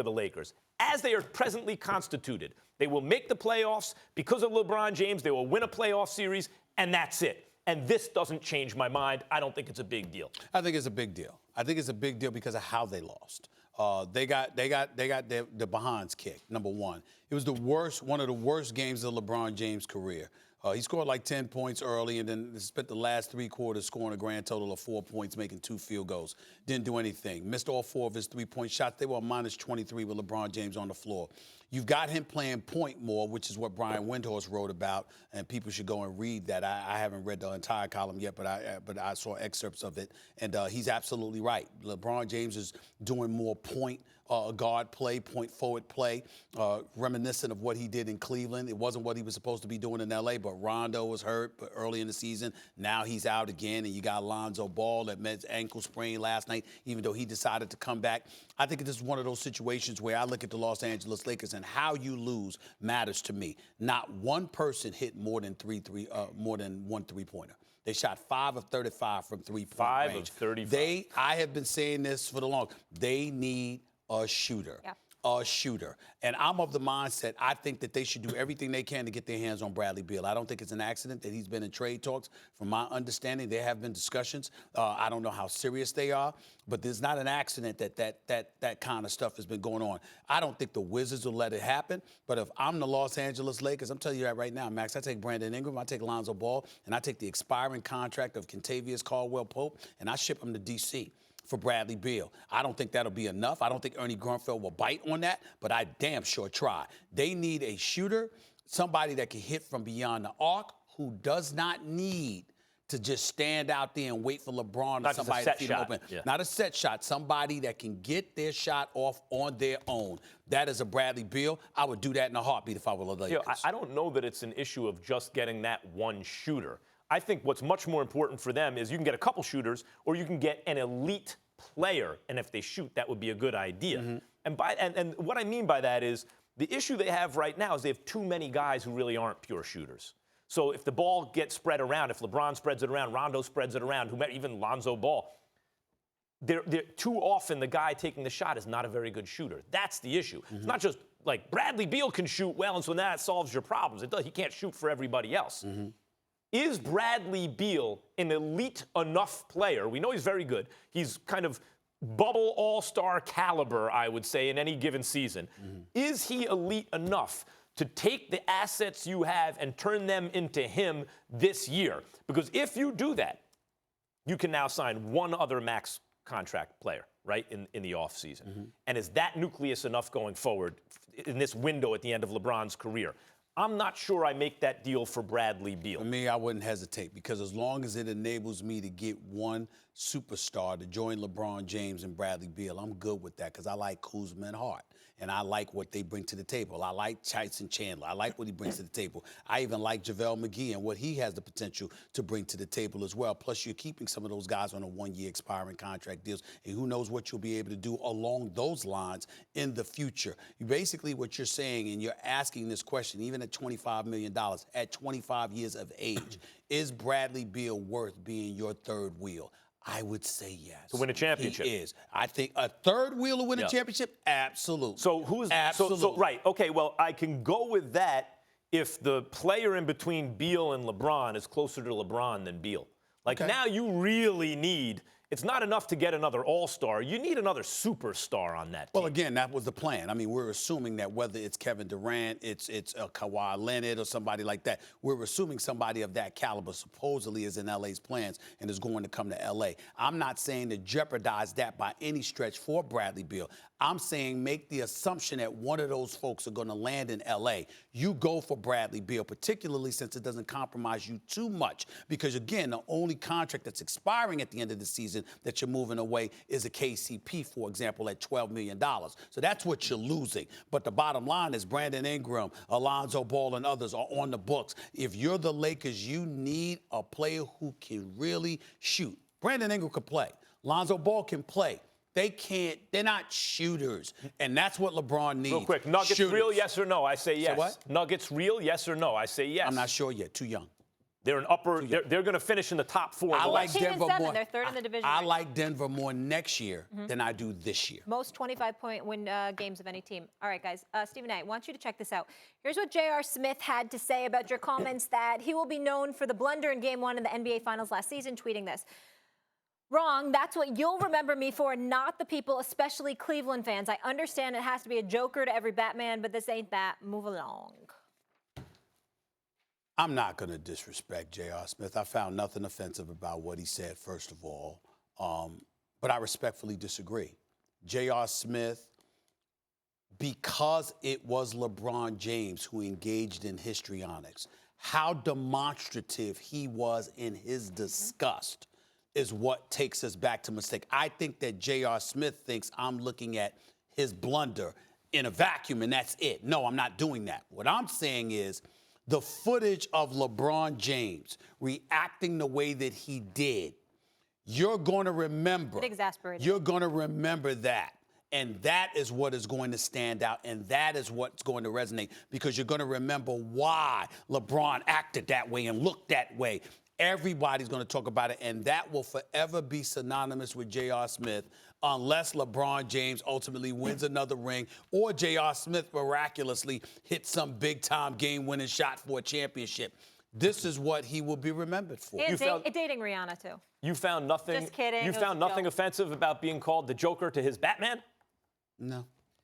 the Lakers. As they are presently constituted, they will make the playoffs because of LeBron James. They will win a playoff series, and that's it. And this doesn't change my mind. I don't think it's a big deal. I think it's a big deal. I think it's a big deal because of how they lost. They got their behinds kicked. Number one, it was one of the worst games of LeBron James' career. He scored like 10 points early and then spent the last 3 quarters scoring a grand total of 4 points, making 2 field goals. Didn't do anything. Missed all 4 of his 3-point shots. They were minus 23 with LeBron James on the floor. You've got him playing point more, which is what Brian Windhorst wrote about, and people should go and read that. I haven't read the entire column yet, but I saw excerpts of it, and he's absolutely right. LeBron James is doing more point guard play, point forward play, reminiscent of what he did in Cleveland. It wasn't what he was supposed to be doing in L.A., but Rondo was hurt early in the season. Now he's out again, and you got Lonzo Ball that met ankle sprain last night, even though he decided to come back. I think this is one of those situations where I look at the Los Angeles Lakers and how you lose matters to me. Not one person hit more than one three-pointer. They shot 5 of 35 from three-point range. 5 of 35. I have been saying this for the long. They need a shooter. Yeah. A shooter. And I'm of the mindset, I think that they should do everything they can to get their hands on Bradley Beal. I don't think it's an accident that he's been in trade talks. From my understanding, there have been discussions. I don't know how serious they are, but there's not an accident that kind of stuff has been going on. I don't think the Wizards will let it happen, but if I'm the Los Angeles Lakers, I'm telling you that right now, Max, I take Brandon Ingram, I take Lonzo Ball, and I take the expiring contract of Kentavious Caldwell-Pope, and I ship them to D.C. for Bradley Beal. I don't think that'll be enough. I don't think Ernie Grunfeld will bite on that, but I damn sure try. They need a shooter, somebody that can hit from beyond the arc, who does not need to just stand out there and wait for LeBron or somebody to feed him open. Yeah. Not a set shot, somebody that can get their shot off on their own. That is a Bradley Beal. I would do that in a heartbeat if I were the Lakers. You know, I don't know that it's an issue of just getting that one shooter. I think what's much more important for them is you can get a couple shooters or you can get an elite player, and if they shoot, that would be a good idea. Mm-hmm. And what I mean by that is the issue they have right now is they have too many guys who really aren't pure shooters. So if the ball gets spread around, if LeBron spreads it around, Rondo spreads it around, even Lonzo Ball, they're too often the guy taking the shot is not a very good shooter. That's the issue. Mm-hmm. It's not just like Bradley Beal can shoot well, and so that solves your problems. He can't shoot for everybody else. Mm-hmm. Is Bradley Beal an elite enough player? We know he's very good. He's kind of bubble all-star caliber, I would say, in any given season. Mm-hmm. Is he elite enough to take the assets you have and turn them into him this year? Because if you do that, you can now sign one other max contract player, right, in the offseason. Mm-hmm. And is that nucleus enough going forward in this window at the end of LeBron's career? I'm not sure I make that deal for Bradley Beal. For me, I wouldn't hesitate because as long as it enables me to get one superstar to join LeBron James and Bradley Beal, I'm good with that because I like Kuzma and Hart, and I like what they bring to the table. I like Tyson Chandler. I like what he brings to the table. I even like JaVale McGee and what he has the potential to bring to the table as well. Plus, you're keeping some of those guys on a one-year expiring contract deals, and who knows what you'll be able to do along those lines in the future. Basically, what you're saying, and you're asking this question, even at $25 million, at 25 years of age, is Bradley Beal worth being your third wheel? I would say yes. To win a championship. He is. I think a third wheel to win a championship? Absolutely. So who's absolutely. So right. Okay, well, I can go with that if the player in between Beal and LeBron is closer to LeBron than Beal. Like now you really need, it's not enough to get another all-star. You need another superstar on that team. Well, again, that was the plan. I mean, we're assuming that whether it's Kevin Durant, it's Kawhi Leonard or somebody like that, we're assuming somebody of that caliber supposedly is in L.A.'s plans and is going to come to L.A. I'm not saying to jeopardize that by any stretch for Bradley Beal. I'm saying make the assumption that one of those folks are going to land in L.A. You go for Bradley Beal, particularly since it doesn't compromise you too much. Because, again, the only contract that's expiring at the end of the season that you're moving away is a KCP, for example, at $12 million. So that's what you're losing. But the bottom line is Brandon Ingram, Lonzo Ball, and others are on the books. If you're the Lakers, you need a player who can really shoot. Brandon Ingram can play. Lonzo Ball can play. They're not shooters. And that's what LeBron needs. Real quick, Nuggets shooters. real, yes or no? I say yes. Say what? Nuggets real, yes or no? I say yes. I'm not sure yet. Too young. They're an upper. They're going to finish in the top 4. I like Denver 14-7. more. They're third in the division. I right like Denver more next year than I do this year. Most 25-point win games of any team. All right, guys. Stephen A., I want you to check this out. Here's what J.R. Smith had to say about your comments that he will be known for the blunder in Game 1 in the NBA Finals last season, tweeting this. Wrong. That's what you'll remember me for, not the people, especially Cleveland fans. I understand it has to be a joker to every Batman, but this ain't that. Move along. I'm not going to disrespect J.R. Smith. I found nothing offensive about what he said, first of all. But I respectfully disagree. J.R. Smith, because it was LeBron James who engaged in histrionics, how demonstrative he was in his disgust is what takes us back to mistake. I think that J.R. Smith thinks I'm looking at his blunder in a vacuum and that's it. No, I'm not doing that. What I'm saying is the footage of LeBron James reacting the way that he did, you're going to remember. It exasperated. You're going to remember that. And that is what is going to stand out, and that is what's going to resonate, because you're going to remember why LeBron acted that way and looked that way. Everybody's going to talk about it, and that will forever be synonymous with J.R. Smith unless LeBron James ultimately wins another ring or J.R. Smith miraculously hits some big-time game-winning shot for a championship. This is what he will be remembered for. And dating Rihanna, too. You found nothing. Just kidding. You found nothing offensive about being called the Joker to his Batman? No.